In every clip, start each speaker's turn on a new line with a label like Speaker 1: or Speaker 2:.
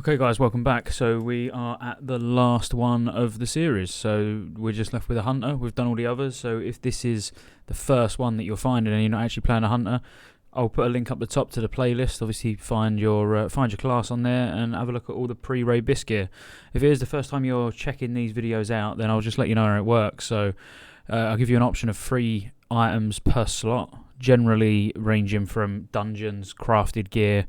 Speaker 1: Okay guys, welcome back. So we are at the last one of the series, so we're just left with a hunter. We've done all the others, so if this is the first one that you're finding and you're not actually playing a hunter, I'll put a link up the top to the playlist. Obviously find your class on there and have a look at all the pre-raid Misc gear. If it is the first time you're checking these videos out, then I'll just let you know how it works. So I'll give you an option of 3 items per slot, generally ranging from dungeons, crafted gear,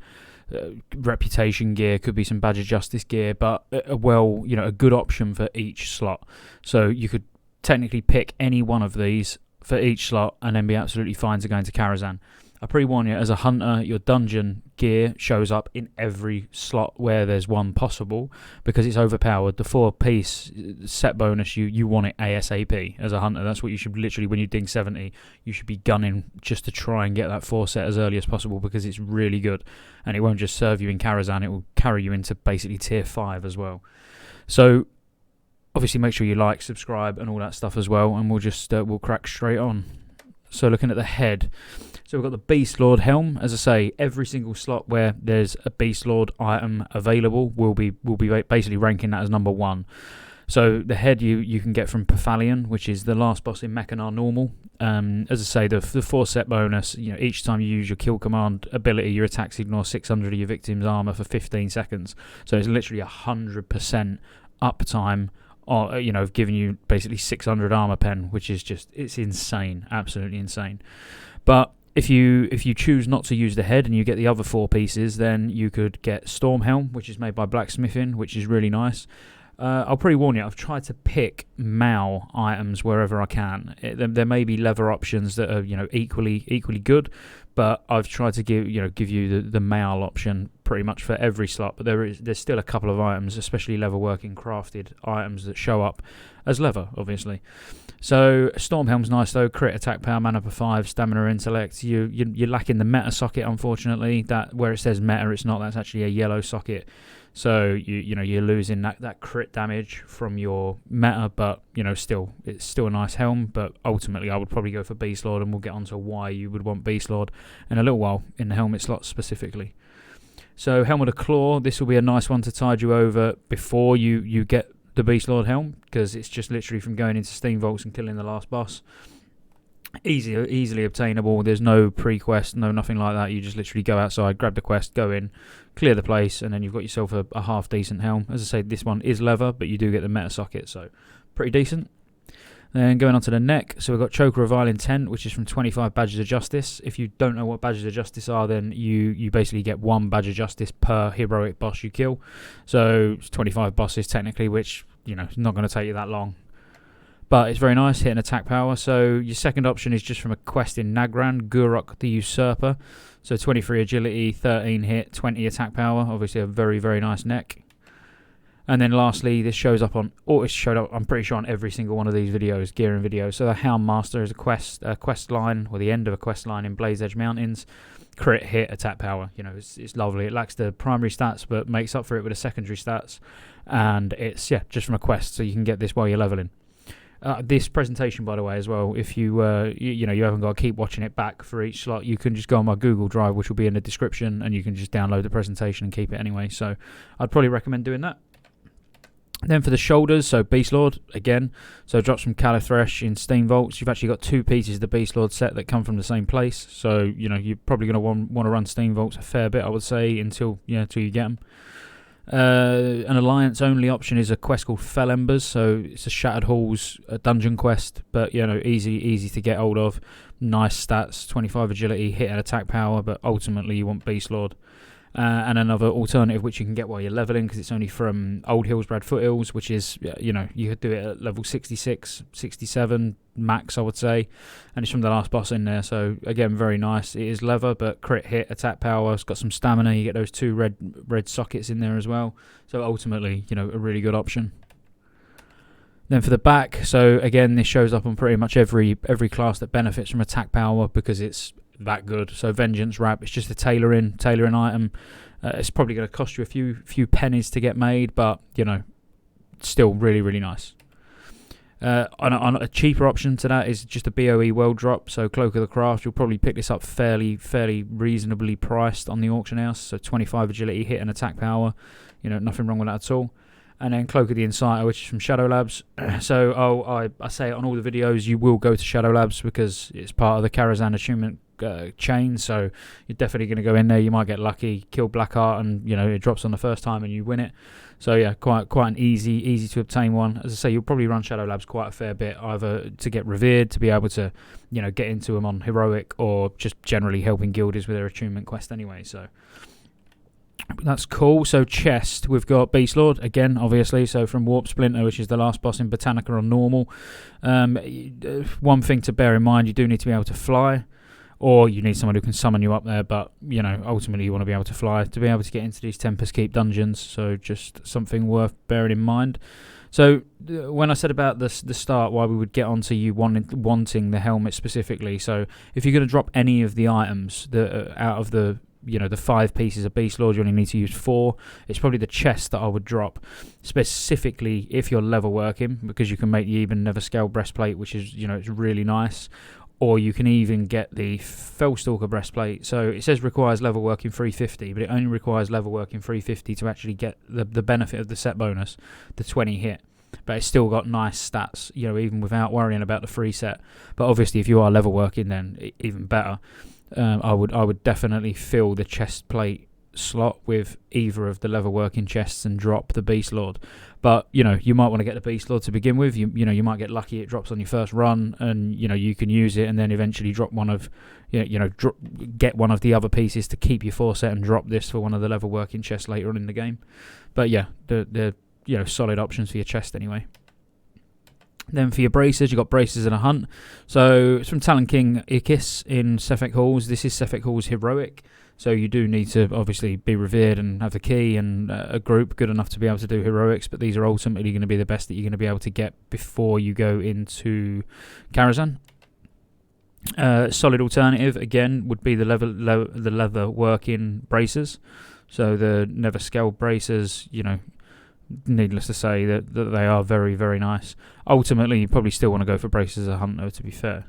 Speaker 1: reputation gear, could be some badge of justice gear, but a good option for each slot. So you could technically pick any one of these for each slot and then be absolutely fine to go into Karazhan. I pre-warn you, as a hunter, your dungeon gear shows up in every slot where there's one possible because it's overpowered. The 4-piece set bonus, you want it ASAP as a hunter. That's what you should literally, when you ding 70, you should be gunning just to try and get that 4 set as early as possible because it's really good. And it won't just serve you in Karazhan, it will carry you into basically tier 5 as well. So obviously make sure you like, subscribe and all that stuff as well, and we'll crack straight on. So looking at the head, so we've got the Beast Lord helm. As I say, every single slot where there's a Beast Lord item available will be basically ranking that as number 1. So the head you can get from Pathalion, which is the last boss in Mechanar normal. As I say, the 4 set bonus, each time you use your kill command ability, your attacks ignore 600 of your victim's armor for 15 seconds. So it's literally 100% uptime. Giving you basically 600 armor pen, which is it's insane, absolutely insane. But if you choose not to use the head and you get the other 4 pieces, then you could get Storm Helm, which is made by Blacksmithing, which is really nice. I'll pre-warn you, I've tried to pick Mao items wherever I can. There may be leather options that are equally good, but I've tried to give you the Mao option pretty much for every slot. But there's still a couple of items, especially leather working crafted items, that show up as leather, obviously. So Storm Helm's nice though. Crit, attack power, mana per 5, stamina, intellect. You're lacking the meta socket, unfortunately. That where it says meta, it's not. That's actually a yellow socket. So you're losing that crit damage from your meta, but it's still a nice helm. But ultimately, I would probably go for Beast Lord, and we'll get onto why you would want Beast Lord in a little while in the helmet slot specifically. So Helm of the Claw, this will be a nice one to tide you over before you get the Beast Lord helm, because it's just literally from going into Steam Vaults and killing the last boss. Easily obtainable. There's no pre-quest, no nothing like that. You just literally go outside, grab the quest, go in, clear the place, and then you've got yourself a half decent helm. As I say, this one is leather, but you do get the meta socket, so pretty decent. Then going on to the neck, so we've got Choker of Vile Intent, which is from 25 Badges of Justice. If you don't know what Badges of Justice are, then you basically get 1 Badge of Justice per heroic boss you kill. So it's 25 bosses technically, which is not going to take you that long. But it's very nice, hitting attack power. So your second option is just from a quest in Nagran, Gurok the Usurper. So 23 agility, 13 hit, 20 attack power. Obviously a very, very nice neck. And then lastly, this showed up, I'm pretty sure, on every single one of these videos, gearing videos. So the Hound Master is a quest line, or the end of a quest line in Blaze Edge Mountains. Crit, hit, attack power. It's lovely. It lacks the primary stats, but makes up for it with the secondary stats. And it's, just from a quest, so you can get this while you're leveling. This presentation, by the way, as well, if you haven't got to keep watching it back for each slot, you can just go on my Google Drive, which will be in the description, and you can just download the presentation and keep it anyway. So I'd probably recommend doing that. Then for the shoulders, so Beast Lord again. So it drops from Calithresh in Steam Vaults. You've actually got 2 pieces of the Beast Lord set that come from the same place. So you're probably going to want to run Steam Vaults a fair bit, I would say, until you get them. An alliance only option is a quest called Fell Embers, so it's a Shattered Halls dungeon quest, but easy to get hold of. Nice stats, 25 agility, hit and attack power, but ultimately you want Beast Lord. And another alternative which you can get while you're leveling, because it's only from Old Hillsbrad Foothills, which is you could do it at level 66, 67 max, I would say, and it's from the last boss in there. So again, very nice. It is leather, but crit, hit, attack power. It's got some stamina. You get those 2 red sockets in there as well. So ultimately, a really good option. Then for the back, so again, this shows up on pretty much every class that benefits from attack power because it's that good. So Vengeance Wrap, it's just a tailoring item. It's probably going to cost you a few pennies to get made, but still really, really nice. On a cheaper option to that is just a BOE World Drop. So Cloak of the Craft, you'll probably pick this up fairly reasonably priced on the auction house. So 25 agility, hit and attack power. nothing wrong with that at all. And then Cloak of the Inciter, which is from Shadow Labs. So I say it on all the videos, you will go to Shadow Labs because it's part of the Karazhan achievement chain, so you're definitely going to go in there. You might get lucky, kill Blackheart, and it drops on the first time and you win it. So yeah, quite an easy to obtain one. As I say, you'll probably run Shadow Labs quite a fair bit, either to get revered, to be able to get into them on heroic, or just generally helping guildies with their attunement quest anyway. So that's cool. So chest, we've got Beast Lord again, obviously. So from Warp Splinter, which is the last boss in Botanica on normal. One thing to bear in mind, you do need to be able to fly, or you need someone who can summon you up there. But ultimately you want to be able to fly to be able to get into these Tempest Keep dungeons. So just something worth bearing in mind. So when I said about the start, why we would get onto you wanting the helmet specifically. So if you're going to drop any of the items out of the the 5 pieces of Beast Lord, you only need to use 4. It's probably the chest that I would drop, specifically if you're level working, because you can make the Even Never Scale breastplate, which is it's really nice. Or you can even get the Fellstalker breastplate. So it says requires level working 350, but it only requires level working 350 to actually get the benefit of the set bonus, the 20 hit. But it's still got nice stats, even without worrying about the free set. But obviously, if you are level working, then even better. I would definitely fill the chest plate slot with either of the level working chests and drop the Beast Lord. But you might want to get the Beast Lord to begin with. You might get lucky, it drops on your first run, and you can use it, and then eventually drop one of get one of the other pieces to keep your 4 set and drop this for one of the level working chests later on in the game. But yeah, the solid options for your chest anyway. Then for your braces, you've got braces and a hunt. So it's from Talon King Ikis in Sefek Halls. This is Sefek Halls heroic. So you do need to obviously be revered and have the key and a group good enough to be able to do heroics. But these are ultimately going to be the best that you're going to be able to get before you go into Karazhan. Solid alternative again would be the leather working braces. So the Never Scale braces, needless to say that they are very, very nice. Ultimately, you probably still want to go for braces as a hunter, to be fair.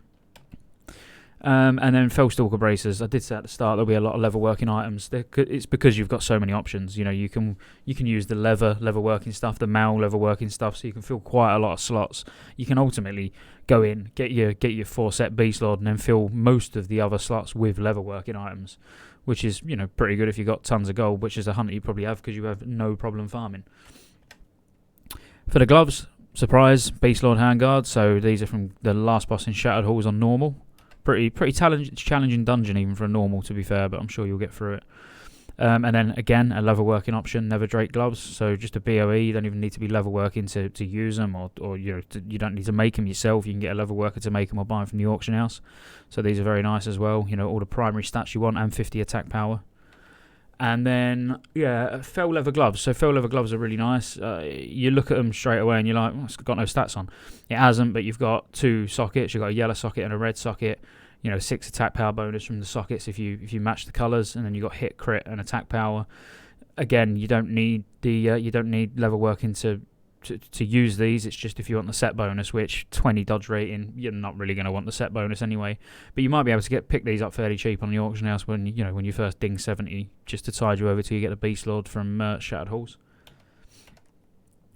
Speaker 1: And then Fellstalker braces. I did say at the start there'll be a lot of level working items. It's because you've got so many options. You can use the level working stuff, the Mal level working stuff, so you can fill quite a lot of slots. You can ultimately go in, get your 4 set Beast Lord, and then fill most of the other slots with level working items, which is pretty good if you've got tons of gold, which as a hunter you probably have because you have no problem farming. For the gloves, surprise, Beast Lord handguard. So these are from the last boss in Shattered Halls on normal. Pretty challenging dungeon even for a normal, to be fair, but I'm sure you'll get through it. And then again, a level working option, Never Drake gloves. So just a BOE, you don't even need to be level working to use them, or you don't need to make them yourself. You can get a level worker to make them or buy them from the auction house. So these are very nice as well. All the primary stats you want and 50 attack power. And then, fell leather gloves. So fell leather gloves are really nice. You look at them straight away and you're like, it's got no stats on. It hasn't, but you've got 2 sockets. You've got a yellow socket and a red socket. 6 attack power bonus from the sockets if you match the colours. And then you've got hit, crit, and attack power. Again, you don't need level working to use these. It's just if you want the set bonus, which 20 dodge rating, you're not really going to want the set bonus anyway. But you might be able to pick these up fairly cheap on the auction house when you first ding 70, just to tide you over till you get the Beast Lord from Shattered Halls.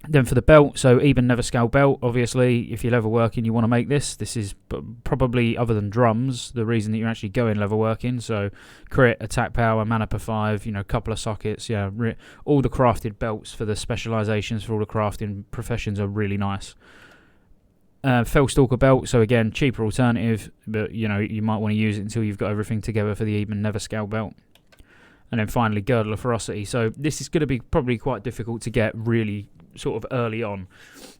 Speaker 1: Then for the belt, so Even Never Scale belt. Obviously, if you're level working, you want to make this. This is probably, other than drums, the reason that you're actually going level working. So crit, attack power, mana per 5, couple of sockets. All the crafted belts for the specializations for all the crafting professions are really nice. Fellstalker belt, so again, cheaper alternative, but you might want to use it until you've got everything together for the Even Never Scale belt. And then finally, Girdle of Ferocity. So this is going to be probably quite difficult to get really sort of early on,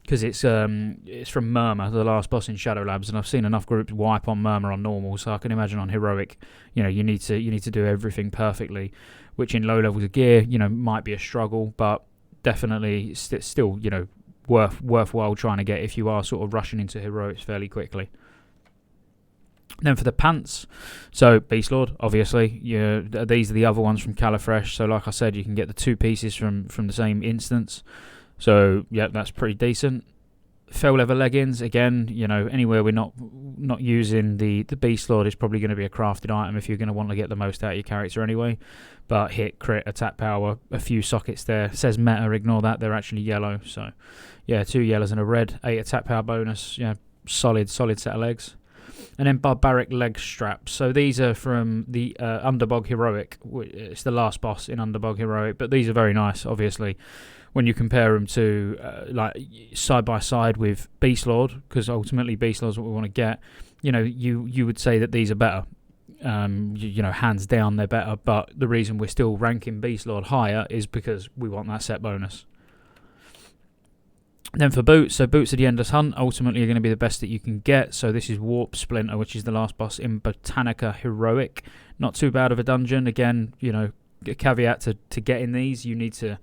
Speaker 1: because it's from Murmur, the last boss in Shadow Labs, and I've seen enough groups wipe on Murmur on normal, so I can imagine on heroic, you need to do everything perfectly, which in low levels of gear, might be a struggle, but definitely still, worthwhile trying to get if you are sort of rushing into heroics fairly quickly. Then for the pants, so Beast Lord, obviously, these are the other ones from Califresh. So like I said, you can get the 2 pieces from the same instance. So yeah, that's pretty decent. Fell leather leggings, again, you know, anywhere we're not using the Beast Lord is probably going to be a crafted item if you're going to want to get the most out of your character anyway. But hit, crit, attack power, a few sockets there. It says meta, ignore that, they're actually yellow. So yeah, 2 yellows and a red, 8 attack power bonus. Yeah, solid set of legs. And then barbaric leg straps. So these are from the Underbog Heroic. It's the last boss in Underbog Heroic, but these are very nice, obviously, when you compare them to like side by side with Beast Lord, because ultimately Beast Lord is what we want to get. You know, you would say that these are better. You know, hands down they're better, but the reason we're still ranking Beast Lord higher is because we want that set bonus. Then for boots, so boots of the Endless Hunt ultimately are going to be the best that you can get. So this is Warp Splinter, which is the last boss in Botanica Heroic. Not too bad of a dungeon. Again, you know, a caveat to getting these, you need to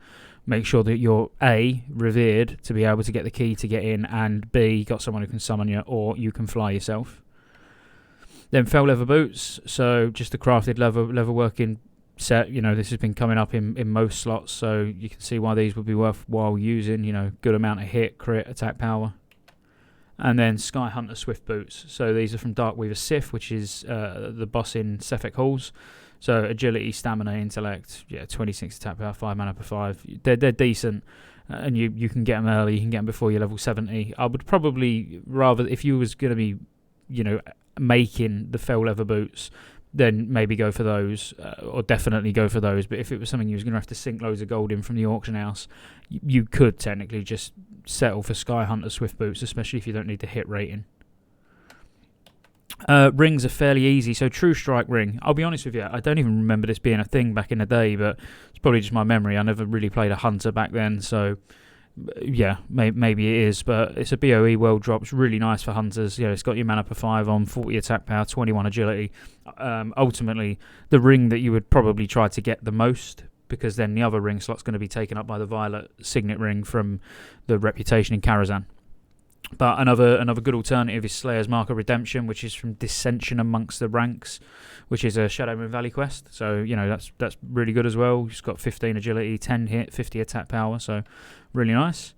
Speaker 1: make sure that you're A, revered to be able to get the key to get in, and B, got someone who can summon you, or you can fly yourself. Then fell leather boots, so just a crafted leather working set. You know, this has been coming up in most slots, so you can see why these would be worthwhile using. You know, good amount of hit, crit, attack power. And then Sky Hunter Swift boots, so these are from Darkweaver Sith, which is the boss in Sefek Halls. So agility, stamina, intellect, 26 attack power, 5 mana per 5. They're decent, and you can get them early. You can get them before you're level 70. I would probably rather, if you was going to be, you know, making the fell leather boots, then maybe go for those, or definitely go for those. But if it was something you was going to have to sink loads of gold in from the auction house, you could technically just settle for Sky Hunter Swift boots, especially if you don't need the hit rating. Rings are fairly easy. So True Strike ring, I'll be honest with you, I don't even remember this being a thing back in the day, but it's probably just my memory. I never really played a hunter back then, so yeah, maybe it is, but it's a BOE world drop. It's really nice for hunters. You know, it's got your mana per 5 on, 40 attack power, 21 agility. Ultimately, the ring that you would probably try to get the most, because then the other ring slot's going to be taken up by the Violet Signet ring from the Reputation in Karazhan. But another good alternative is Slayer's Mark of Redemption, which is from Dissension Amongst the Ranks, which is a Shadow Moon Valley quest. So, you know, that's really good as well. It's got 15 agility, 10 hit, 50 attack power, so really nice.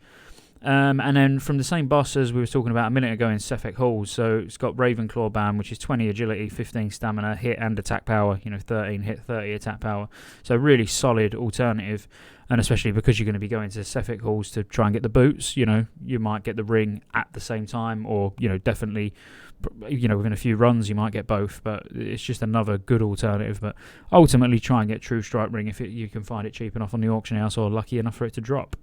Speaker 1: And then from the same boss as we were talking about a minute ago in Sefek Halls, so it's got Ravenclaw Band, which is 20 agility, 15 stamina, hit and attack power, you know, 13 hit, 30 attack power. So really solid alternative, and especially because you're going to be going to Sefek Halls to try and get the boots, you know, you might get the ring at the same time, or, you know, definitely, you know, within a few runs you might get both, but it's just another good alternative. But ultimately try and get True Strike ring if you can find it cheap enough on the auction house, or lucky enough for it to drop.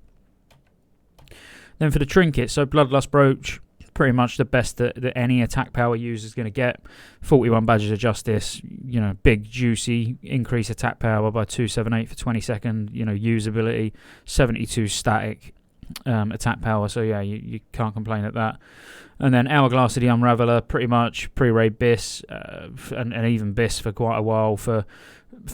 Speaker 1: Then for the trinkets, so Bloodlust Brooch, pretty much the best that any attack power user is going to get. 41 Badges of Justice, you know, big, juicy, increase attack power by 278 for 20 second, you know, usability, 72 static attack power, so yeah, you can't complain at that. And then Hourglass of the Unraveler, pretty much pre-raid Biss, and even Biss for quite a while for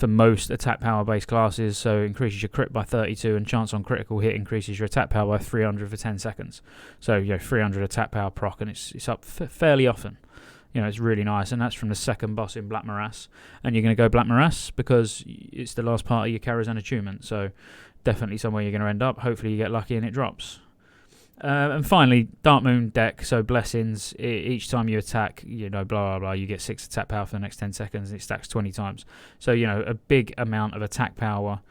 Speaker 1: most attack power based classes, so increases your crit by 32 and chance on critical hit increases your attack power by 300 for 10 seconds. So, you know, 300 attack power proc, and it's up fairly often. You know, it's really nice, and that's from the second boss in Black Morass. And you're going to go Black Morass because it's the last part of your Karazhan attunement, so definitely somewhere you're going to end up. Hopefully you get lucky and it drops. And finally, Dark Moon deck, so blessings. Each time you attack, you know, blah, blah, blah, you get 6 attack power for the next 10 seconds, and it stacks 20 times. So, you know, a big amount of attack power,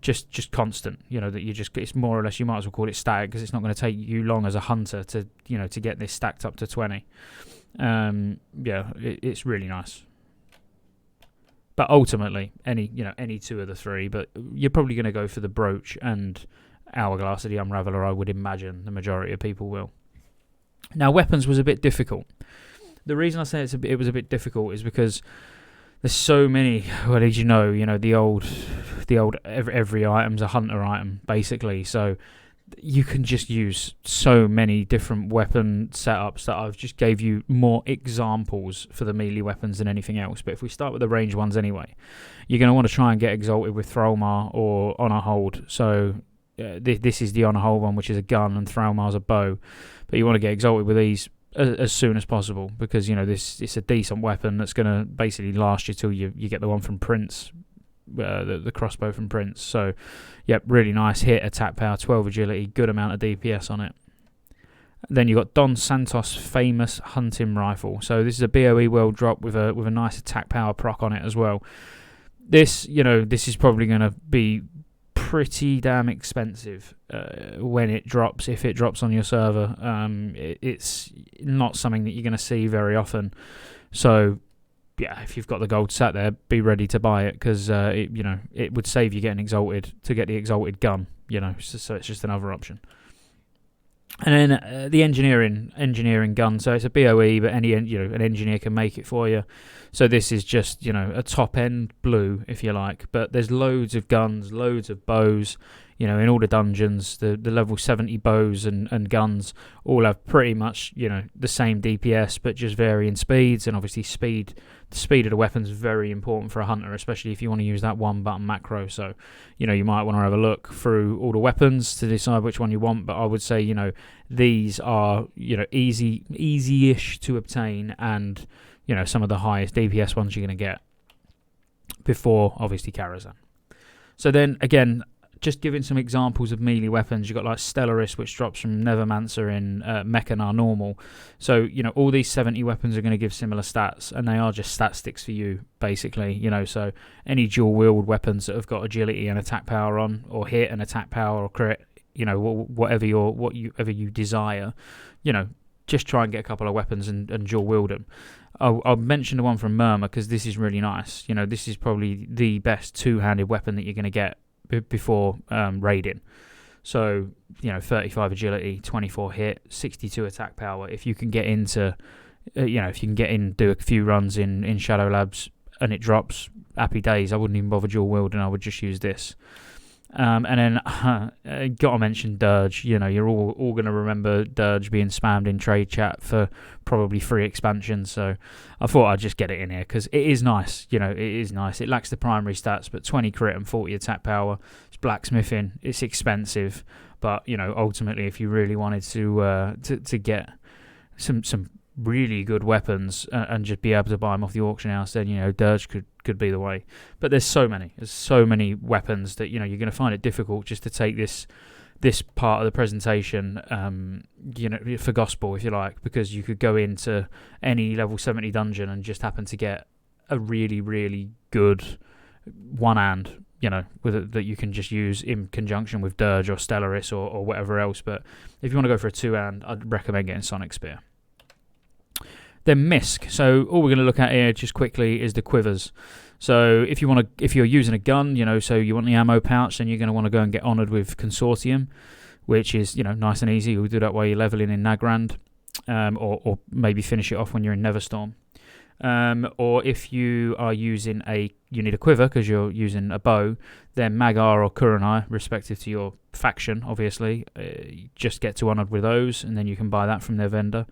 Speaker 1: just constant. You know, that you just, it's more or less, you might as well call it static, because it's not going to take you long as a hunter to, you know, to get this stacked up to 20. Yeah, it's really nice. But ultimately, any two of the three, but you're probably going to go for the Brooch and Hourglass of the Unraveler, I would imagine the majority of people will. Now, weapons was a bit difficult. The reason I say it was a bit difficult is because there's so many. Well, as you know, the old every item's a hunter item basically. So you can just use so many different weapon setups that I've just gave you more examples for the melee weapons than anything else. But if we start with the ranged ones anyway, you're going to want to try and get exalted with Thrallmar or Honor Hold. So this is the Honor Hold one, which is a gun, and Thrallmar's a bow. But you want to get exalted with these as soon as possible, because it's a decent weapon that's going to basically last you till you get the one from Prince, the crossbow from Prince. So, yep, really nice hit, attack power, 12 agility, good amount of DPS on it. Then you've got Don Santos' famous hunting rifle. So this is a BOE world drop with a nice attack power proc on it as well. This is probably going to be pretty damn expensive when it drops, if it drops on your server. It's not something that you're going to see very often. So yeah, if you've got the gold sat there, be ready to buy it, because it would save you getting exalted to get the exalted gun. So it's just another option. And then the engineering gun. So it's a BOE, but an engineer can make it for you. So this is just a top end blue, if you like. But there's loads of guns, loads of bows. In all the dungeons, the level 70 bows and guns all have pretty much the same DPS, but just varying speeds. And obviously the speed of the weapons is very important for a hunter, especially if you want to use that one button macro. So you might want to have a look through all the weapons to decide which one you want. But I would say these are easy-ish to obtain, and some of the highest DPS ones you're going to get before obviously Karazhan. So then again, just giving some examples of melee weapons, you've got like Stellaris, which drops from Nevermancer in Mekanar normal. So all these 70 weapons are going to give similar stats, and they are just stat sticks for you basically. So any dual wield weapons that have got agility and attack power on, or hit and attack power, or crit, whatever you desire, just try and get a couple of weapons and dual wield them. I'll mention the one from Murmur because this is really nice. This is probably the best two-handed weapon that you're going to get before raiding. So 35 agility, 24 hit, 62 attack power. If you can get into do a few runs in Shadow Labs and it drops, happy days. I wouldn't even bother dual wielding, I would just use this. And then gotta mention Dirge. You're all gonna remember Dirge being spammed in trade chat for probably 3 expansions. So I thought I'd just get it in here because it is nice. It is nice. It lacks the primary stats, but 20 crit and 40 attack power. It's blacksmithing. It's expensive, but ultimately, if you really wanted to get some really good weapons and just be able to buy them off the auction house, then Dirge could be the way. But there's so many weapons that you're going to find it difficult just to take this part of the presentation for gospel, if you like, because you could go into any level 70 dungeon and just happen to get a really, really good one-hand that you can just use in conjunction with Dirge or Stellaris or whatever else. But if you want to go for a two-hand, I'd recommend getting Sonic Spear. Then Misc. So all we're going to look at here just quickly is the quivers. So if you're using a gun, so you want the ammo pouch, then you're going to want to go and get honoured with Consortium, which is nice and easy. You'll do that while you're leveling in Nagrand, or maybe finish it off when you're in Neverstorm. Or if you are using you need a quiver because you're using a bow, then Magar or Kuranai, respective to your faction, obviously, just get to honoured with those, and then you can buy that from their vendor.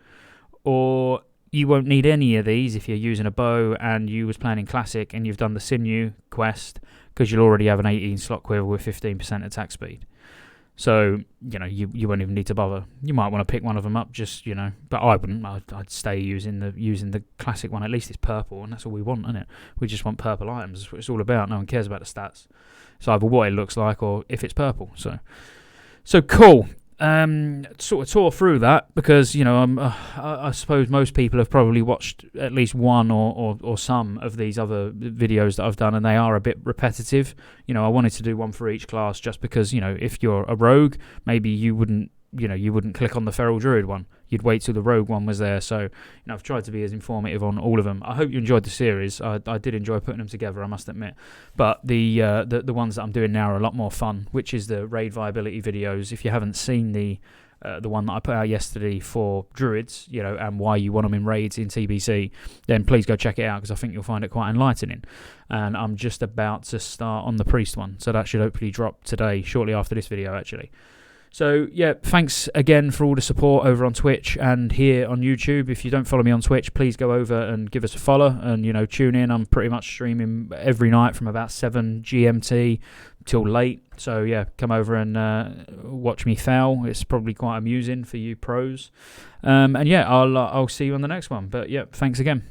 Speaker 1: Or you won't need any of these if you're using a bow and you was playing in Classic and you've done the Sinew quest, because you'll already have an 18 slot quiver with 15% attack speed. So, you won't even need to bother. You might want to pick one of them up, but I wouldn't. I'd stay using the Classic one. At least it's purple, and that's all we want, isn't it? We just want purple items. That's what it's all about. No one cares about the stats. It's either what it looks like or if it's purple. So cool. Sort of tore through that because I suppose most people have probably watched at least one or some of these other videos that I've done, and they are a bit repetitive. I wanted to do one for each class just because if you're a rogue, maybe you wouldn't click on the Feral Druid one. You'd wait till the Rogue one was there. So, I've tried to be as informative on all of them. I hope you enjoyed the series. I did enjoy putting them together, I must admit. But the ones that I'm doing now are a lot more fun, which is the raid viability videos. If you haven't seen the one that I put out yesterday for Druids, and why you want them in raids in TBC, then please go check it out because I think you'll find it quite enlightening. And I'm just about to start on the Priest one, so that should hopefully drop today, shortly after this video, actually. So, yeah, thanks again for all the support over on Twitch and here on YouTube. If you don't follow me on Twitch, please go over and give us a follow and, tune in. I'm pretty much streaming every night from about 7 GMT till late. So, yeah, come over and watch me fail. It's probably quite amusing for you pros. And, yeah, I'll see you on the next one. But, yeah, thanks again.